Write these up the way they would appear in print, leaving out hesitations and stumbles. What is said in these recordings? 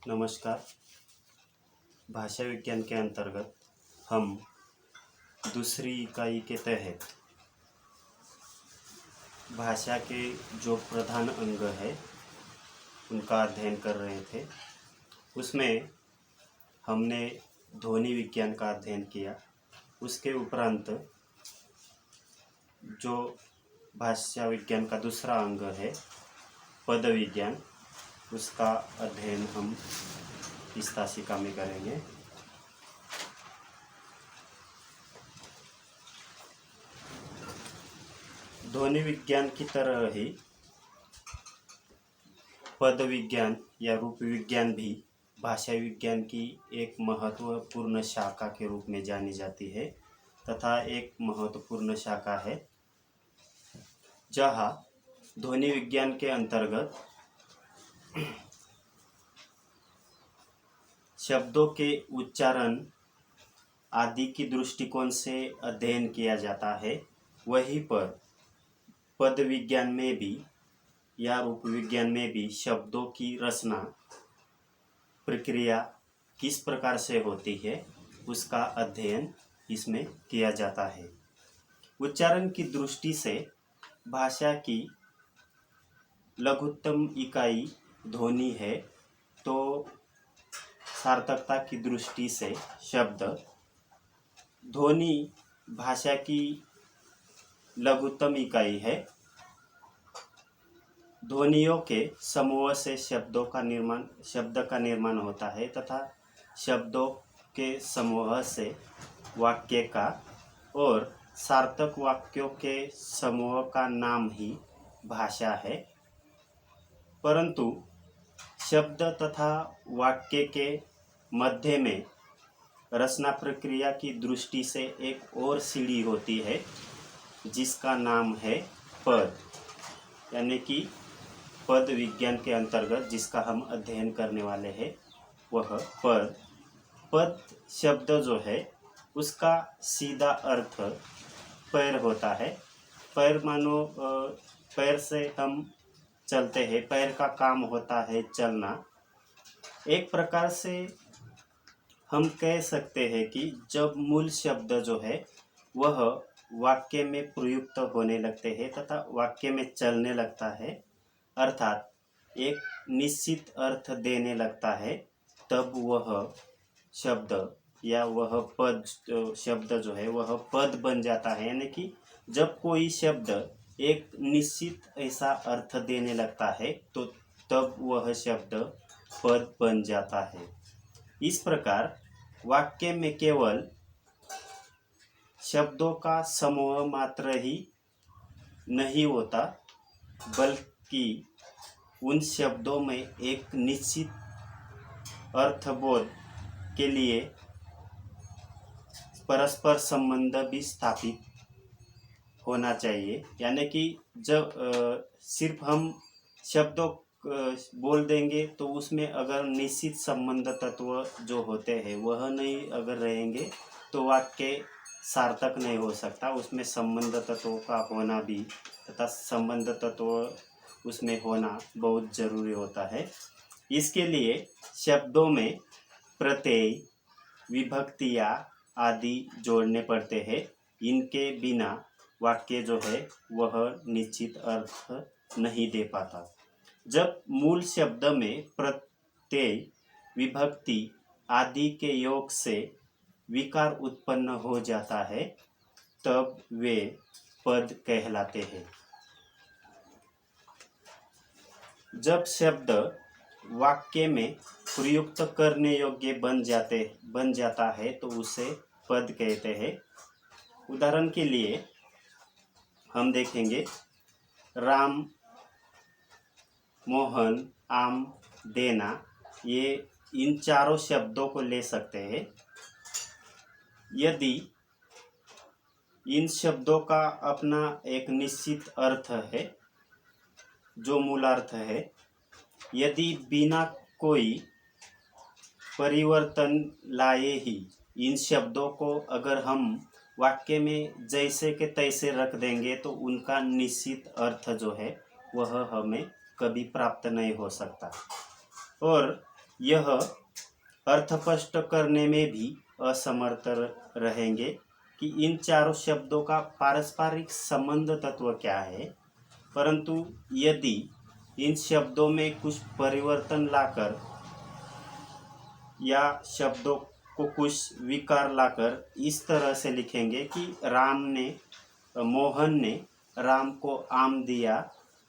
नमस्कार। भाषा विज्ञान के अंतर्गत हम दूसरी इकाई के तहत भाषा के जो प्रधान अंग है उनका अध्ययन कर रहे थे। उसमें हमने ध्वनि विज्ञान का अध्ययन किया। उसके उपरांत जो भाषा विज्ञान का दूसरा अंग है पद विज्ञान, उसका अध्ययन हम इस तासिका में करेंगे। ध्वनि विज्ञान की तरह ही पद विज्ञान या रूप विज्ञान भी भाषा विज्ञान की एक महत्वपूर्ण शाखा के रूप में जानी जाती है तथा एक महत्वपूर्ण शाखा है जहाँ ध्वनि विज्ञान के अंतर्गत शब्दों के उच्चारण आदि की दृष्टिकोण से अध्ययन किया जाता है। वहीं पर पद विज्ञान में भी या रूप विज्ञान में भी शब्दों की रचना प्रक्रिया किस प्रकार से होती है उसका अध्ययन इसमें किया जाता है। उच्चारण की दृष्टि से भाषा की लघुत्तम इकाई ध्वनि है, तो सार्थकता की दृष्टि से शब्द। ध्वनि भाषा की लघुत्तम इकाई है। ध्वनियों के समूह से शब्द का निर्माण होता है तथा शब्दों के समूह से वाक्य का और सार्थक वाक्यों के समूह का नाम ही भाषा है। परंतु शब्द तथा वाक्य के मध्य में रचना प्रक्रिया की दृष्टि से एक और सीढ़ी होती है जिसका नाम है पद, यानी कि पद विज्ञान के अंतर्गत जिसका हम अध्ययन करने वाले हैं वह पद। पद शब्द जो है उसका सीधा अर्थ पैर होता है। पैर मानो पैर से हम चलते हैं, पैर का काम होता है चलना। एक प्रकार से हम कह सकते हैं कि जब मूल शब्द जो है वह वाक्य में प्रयुक्त होने लगते हैं तथा वाक्य में चलने लगता है, अर्थात एक निश्चित अर्थ देने लगता है, तब वह शब्द या वह पद शब्द जो है वह पद बन जाता है। यानी कि जब कोई शब्द एक निश्चित ऐसा अर्थ देने लगता है तो तब वह शब्द पद बन जाता है। इस प्रकार वाक्य में केवल शब्दों का समूह मात्र ही नहीं होता, बल्कि उन शब्दों में एक निश्चित अर्थबोध के लिए परस्पर संबंध भी स्थापित होना चाहिए। यानी कि जब सिर्फ हम शब्दों बोल देंगे तो उसमें अगर निश्चित संबंध तत्व जो होते हैं वह नहीं अगर रहेंगे तो वाक्य सार्थक नहीं हो सकता। उसमें संबंध तत्वों का होना भी तथा संबंध तत्व उसमें होना बहुत जरूरी होता है। इसके लिए शब्दों में प्रत्यय, विभक्तियाँ आदि जोड़ने पड़ते हैं। इनके बिना वाक्य जो है वह निश्चित अर्थ नहीं दे पाता। जब मूल शब्द में प्रत्यय, विभक्ति आदि के योग से विकार उत्पन्न हो जाता है तब वे पद कहलाते हैं। जब शब्द वाक्य में प्रयुक्त करने योग्य बन जाता है तो उसे पद कहते हैं। उदाहरण के लिए हम देखेंगे राम, मोहन, आम, देना, ये इन चारों शब्दों को ले सकते हैं। यदि इन शब्दों का अपना एक निश्चित अर्थ है जो मूलार्थ है, यदि बिना कोई परिवर्तन लाए ही इन शब्दों को अगर हम वाक्य में जैसे के तैसे रख देंगे तो उनका निश्चित अर्थ जो है वह हमें कभी प्राप्त नहीं हो सकता। और यह अर्थस्पष्ट करने में भी असमर्थ रहेंगे कि इन चारों शब्दों का पारस्परिक संबंध तत्व क्या है। परंतु यदि इन शब्दों में कुछ परिवर्तन लाकर या शब्दों को कुछ विकार लाकर इस तरह से लिखेंगे कि मोहन ने राम को आम दिया,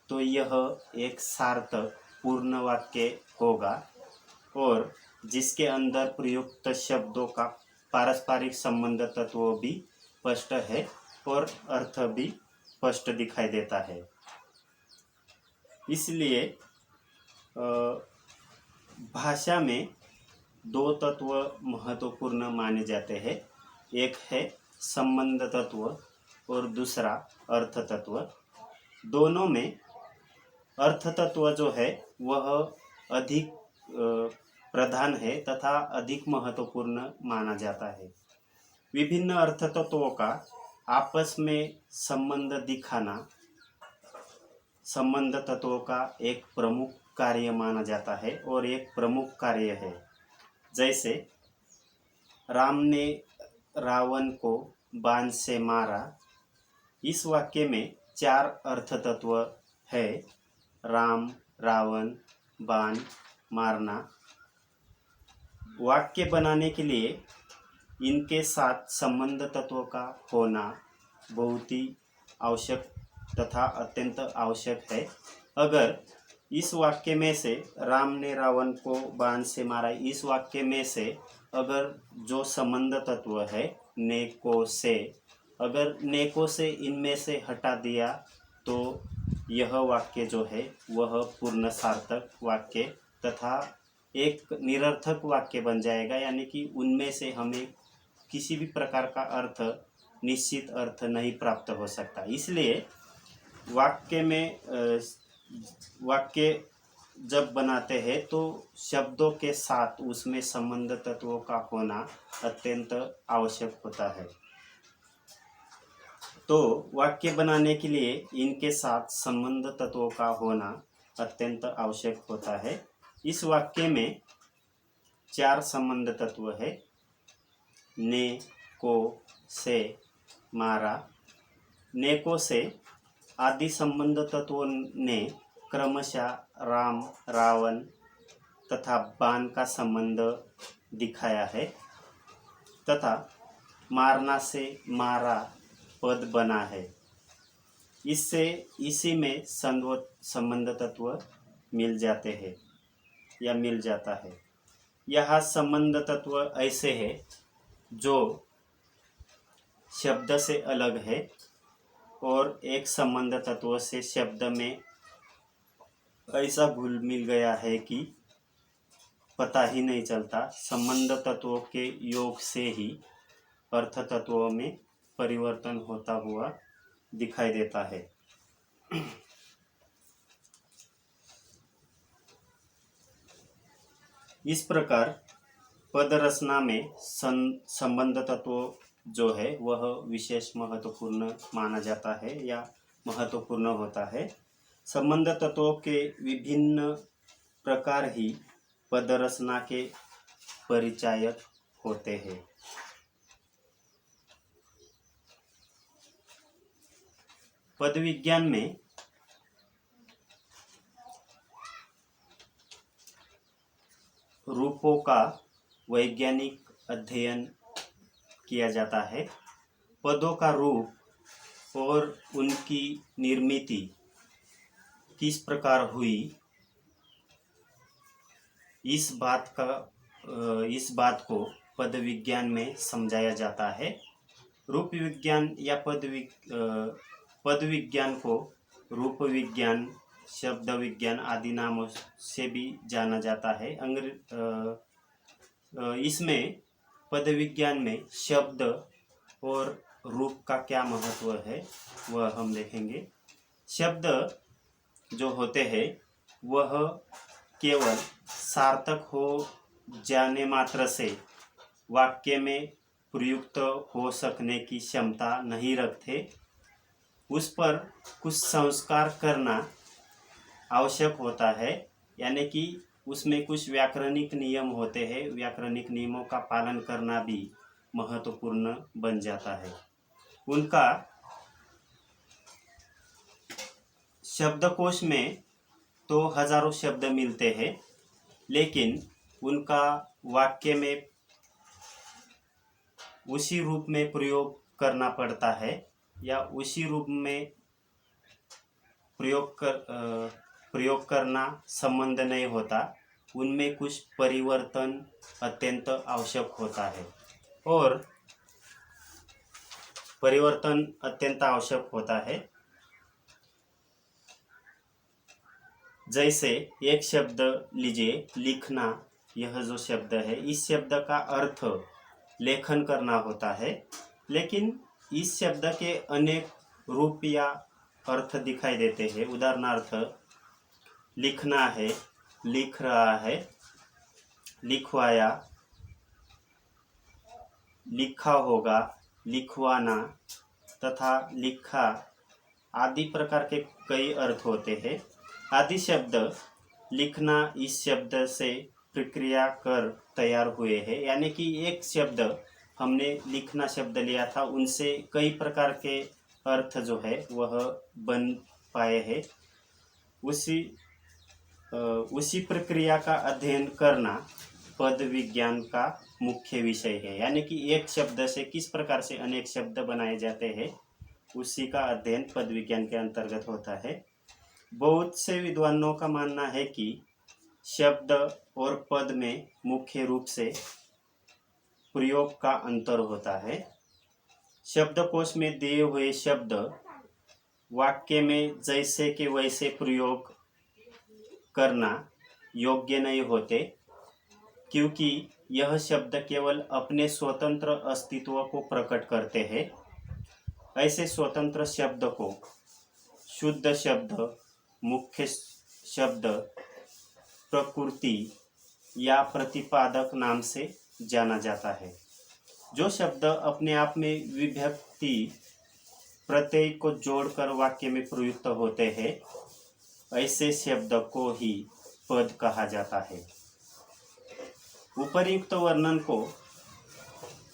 तो यह एक सार्थक पूर्ण वाक्य होगा और जिसके अंदर प्रयुक्त शब्दों का पारस्परिक संबंध तत्व भी स्पष्ट है और अर्थ भी स्पष्ट दिखाई देता है। इसलिए भाषा में दो तत्व महत्वपूर्ण माने जाते हैं, एक है संबंध तत्व और दूसरा अर्थ तत्व। दोनों में अर्थ तत्व जो है वह अधिक प्रधान है तथा अधिक महत्वपूर्ण माना जाता है। विभिन्न अर्थ तत्वों का आपस में संबंध दिखाना संबंध तत्वों का एक प्रमुख कार्य माना जाता है और एक प्रमुख कार्य है। जैसे राम ने रावण को बाण से मारा, इस वाक्य में चार अर्थ तत्व है: राम, रावण, बाण, मारना। वाक्य बनाने के लिए इनके साथ संबंध तत्वों का होना बहुत ही आवश्यक तथा अत्यंत आवश्यक है। अगर इस वाक्य में से राम ने रावण को बाण से मारा, इस वाक्य में से अगर जो संबंध तत्व है ने को से, अगर ने को से इनमें से हटा दिया तो यह वाक्य जो है वह पूर्ण सार्थक वाक्य तथा एक निरर्थक वाक्य बन जाएगा। यानी कि उनमें से हमें किसी भी प्रकार का अर्थ, निश्चित अर्थ नहीं प्राप्त हो सकता। इसलिए वाक्य जब बनाते हैं तो शब्दों के साथ उसमें संबंध तत्वों का होना अत्यंत आवश्यक होता है। तो वाक्य बनाने के लिए इनके साथ संबंध तत्वों का होना अत्यंत आवश्यक होता है। इस वाक्य में चार संबंध तत्व है: ने, को, से, मारा। ने को से आदि संबंध तत्वों ने क्रमशः राम, रावण तथा बाण का संबंध दिखाया है तथा मारना से मारा पद बना है। इससे इसी में संबंध तत्व मिल जाते हैं या मिल जाता है। यह संबंध तत्व ऐसे है जो शब्द से अलग है और एक संबंध तत्व से शब्द में ऐसा घुल मिल गया है कि पता ही नहीं चलता। संबंध तत्वों के योग से ही अर्थ तत्वों में परिवर्तन होता हुआ दिखाई देता है। इस प्रकार पद रचना में संबंध तत्व जो है वह विशेष महत्वपूर्ण माना जाता है या महत्वपूर्ण होता है। संबंध तत्वों के विभिन्न प्रकार ही पद रचना के परिचायक होते हैं। पद विज्ञान में रूपों का वैज्ञानिक अध्ययन किया जाता है। पदों का रूप और उनकी निर्मित किस प्रकार हुई, इस बात को पद विज्ञान में समझाया जाता है। रूप विज्ञान या पद विज्ञान को रूप विज्ञान, शब्द विज्ञान आदि नामों से भी जाना जाता है। इसमें पद विज्ञान में शब्द और रूप का क्या महत्व है वह हम देखेंगे। शब्द जो होते हैं वह केवल सार्थक हो जाने मात्र से वाक्य में प्रयुक्त हो सकने की क्षमता नहीं रखते। उस पर कुछ संस्कार करना आवश्यक होता है। यानी कि उसमें कुछ व्याकरणिक नियम होते हैं, व्याकरणिक नियमों का पालन करना भी महत्वपूर्ण बन जाता है। उनका शब्दकोश में तो हजारों शब्द मिलते हैं, लेकिन उनका वाक्य में उसी रूप में प्रयोग करना पड़ता है, या उसी रूप में प्रयोग करना संबंध नहीं होता। उनमें कुछ परिवर्तन अत्यंत आवश्यक होता है, और परिवर्तन अत्यंत आवश्यक होता है। जैसे एक शब्द लीजिए, लिखना। यह जो शब्द है, इस शब्द का अर्थ लेखन करना होता है, लेकिन इस शब्द के अनेक रूप या अर्थ दिखाई देते हैं। उदाहरणार्थ, लिखना है, लिख रहा है, लिखवाया, लिखा होगा, लिखवाना तथा लिखा आदि प्रकार के कई अर्थ होते हैं। आदि शब्द लिखना इस शब्द से प्रक्रिया कर तैयार हुए हैं, यानी कि एक शब्द हमने लिखना शब्द लिया था, उनसे कई प्रकार के अर्थ जो है वह बन पाए हैं। उसी प्रक्रिया का अध्ययन करना पद विज्ञान का मुख्य विषय है, यानी कि एक शब्द से किस प्रकार से अनेक शब्द बनाए जाते हैं, उसी का अध्ययन पद विज्ञान के अंतर्गत होता है। बहुत से विद्वानों का मानना है कि शब्द और पद में मुख्य रूप से प्रयोग का अंतर होता है। शब्दकोश में दिए हुए शब्द वाक्य में जैसे के वैसे प्रयोग करना योग्य नहीं होते, क्योंकि यह शब्द केवल अपने स्वतंत्र अस्तित्व को प्रकट करते हैं। ऐसे स्वतंत्र शब्द को शुद्ध शब्द, मुख्य शब्द, प्रकृति या प्रतिपादक नाम से जाना जाता है। जो शब्द अपने आप में विभक्ति प्रत्यय को जोड़कर वाक्य में प्रयुक्त होते हैं, ऐसे शब्द को ही पद कहा जाता है। उपर्युक्त वर्णन को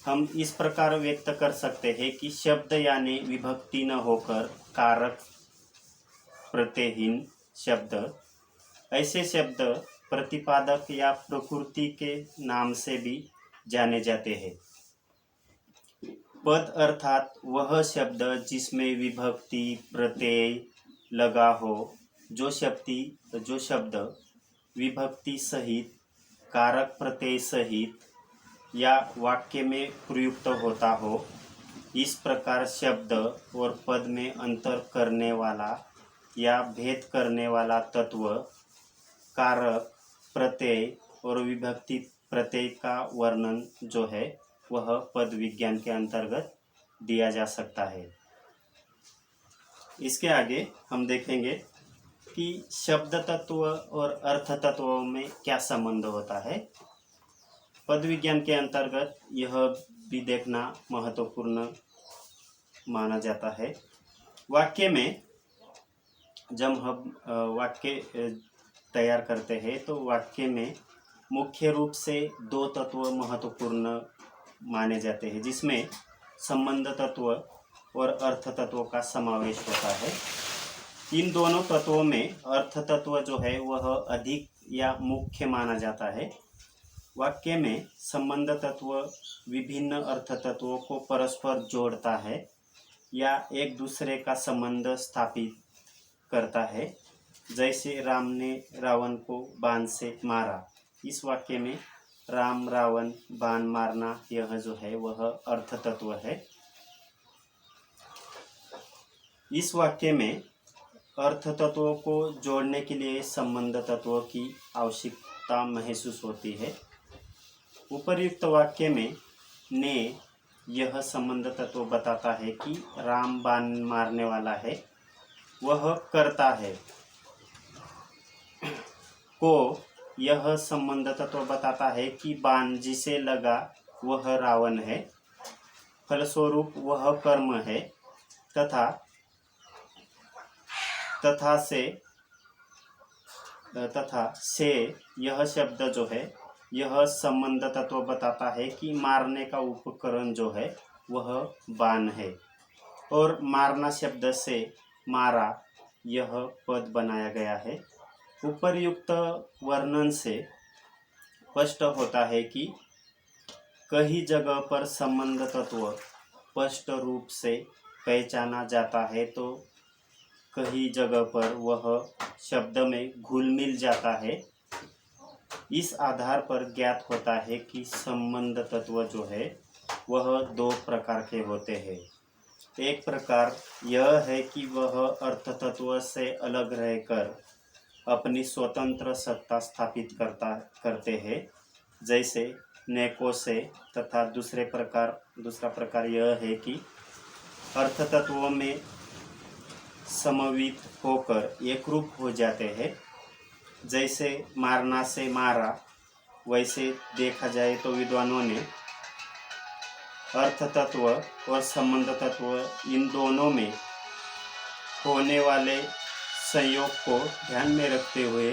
हम इस प्रकार व्यक्त कर सकते हैं कि शब्द यानी विभक्ति न होकर कारक प्रत्ययहीन शब्द, ऐसे शब्द प्रतिपादक या प्रकृति के नाम से भी जाने जाते हैं। पद अर्थात वह शब्द जिसमें विभक्ति प्रत्यय लगा हो, जो शब्द विभक्ति सहित, कारक प्रत्यय सहित या वाक्य में प्रयुक्त होता हो। इस प्रकार शब्द और पद में अंतर करने वाला या भेद करने वाला तत्व कारक प्रत्यय और विभक्ति प्रत्यय का वर्णन जो है वह पद विज्ञान के अंतर्गत दिया जा सकता है। इसके आगे हम देखेंगे कि शब्द तत्व और अर्थ तत्वों में क्या संबंध होता है। पद विज्ञान के अंतर्गत यह भी देखना महत्वपूर्ण माना जाता है। वाक्य में जब हम वाक्य तैयार करते हैं तो वाक्य में मुख्य रूप से दो तत्व महत्वपूर्ण माने जाते हैं, जिसमें संबंध तत्व और अर्थ तत्व का समावेश होता है। इन दोनों तत्वों में अर्थ तत्व जो है वह अधिक या मुख्य माना जाता है। वाक्य में संबंध तत्व विभिन्न अर्थ तत्वों को परस्पर जोड़ता है या एक दूसरे का संबंध स्थापित करता है। जैसे राम ने रावण को बाण से मारा, इस वाक्य में राम रावण बाण मारना यह जो है वह अर्थ तत्व है। इस वाक्य में अर्थ तत्वों को जोड़ने के लिए संबंध तत्वों की आवश्यकता महसूस होती है। उपर्युक्त वाक्य में ने यह संबंध तत्व बताता है कि राम बाण मारने वाला है, वह करता है। को यह संबंध तत्व बताता है कि बाण जिसे लगा वह रावण है, फलस्वरूप वह कर्म है, तथा से तथा से यह शब्द जो है यह संबंध तत्व बताता है कि मारने का उपकरण जो है वह बाण है। और मारना शब्द से मारा यह पद बनाया गया है। उपर्युक्त वर्णन से स्पष्ट होता है कि कई जगह पर संबंध तत्व स्पष्ट रूप से पहचाना जाता है तो कई जगह पर वह शब्द में घुल मिल जाता है। इस आधार पर ज्ञात होता है कि संबंध तत्व जो है वह दो प्रकार के होते हैं। एक प्रकार यह है कि वह अर्थ तत्व से अलग रहकर अपनी स्वतंत्र सत्ता स्थापित करते हैं, जैसे नेको से। तथा दूसरा प्रकार यह है कि अर्थ तत्वों में समन्वित होकर एकरूप हो जाते हैं, जैसे मारना से मारा। वैसे देखा जाए तो विद्वानों ने अर्थ तत्व और संबंध तत्व इन दोनों में होने वाले संयोग को ध्यान में रखते हुए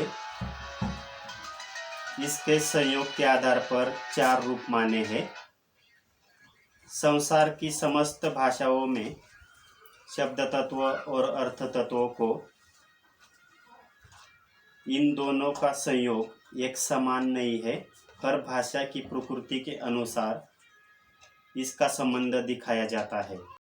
इसके संयोग के आधार पर चार रूप माने हैं। संसार की समस्त भाषाओं में शब्द तत्व और अर्थ तत्वों को इन दोनों का संयोग एक समान नहीं है। हर भाषा की प्रकृति के अनुसार इसका संबंध दिखाया जाता है।